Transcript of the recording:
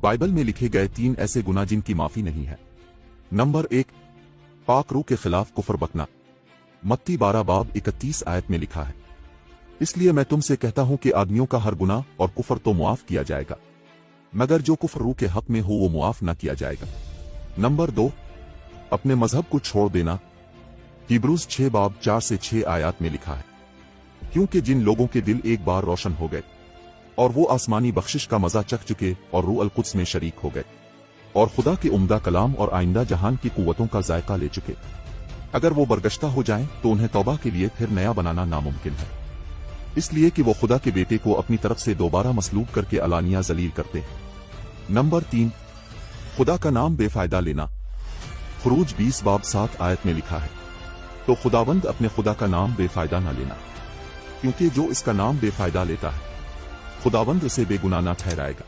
Bible में लिखे गए 3 ऐसे गुनाह जिनकी माफी नहीं है। नंबर 1, पाक रूह के खिलाफ कुफर बकना। मत्ती 12 बाब 31 आयत में लिखा है, इसलिए मैं तुमसे कहता हूं कि आदमियों का हर गुनाह और कुफर तो मुआफ किया जाएगा, मगर जो कुफर रूह के हक में हो वो मुआफ न किया जाएगा। नंबर 2, अपने मजहब को छोड़ देना। हिब्रूज 6 बाब 4 से 6 आयत में लिखा है, क्योंकि जिन लोगों के दिल एक बार रोशन हो गए और वो आसमानी बख्शिश का मजा चख चुके और रूह अल कुद्स में शरीक हो गए और खुदा के उम्दा कलाम और आइंदा जहान की कुव्वतों का जायका ले चुके, अगर वो बरगश्ता हो जाएं तो उन्हें तौबा के लिए फिर नया बनाना नामुमकिन है, इसलिए कि वो खुदा के बेटे को अपनी तरफ से दोबारा मसलूब करके अलानिया जलील करते हैं। नंबर 3, खुदा का नाम बेफायदा लेना। खुरूज 20 बाब 7 आयत में लिखा है, तो खुदावंद अपने खुदा का नाम बेफायदा न लेना, क्योंकि जो इसका नाम बेफायदा लेता है खुदावंद उसे बेगुनाह न ठहराएगा।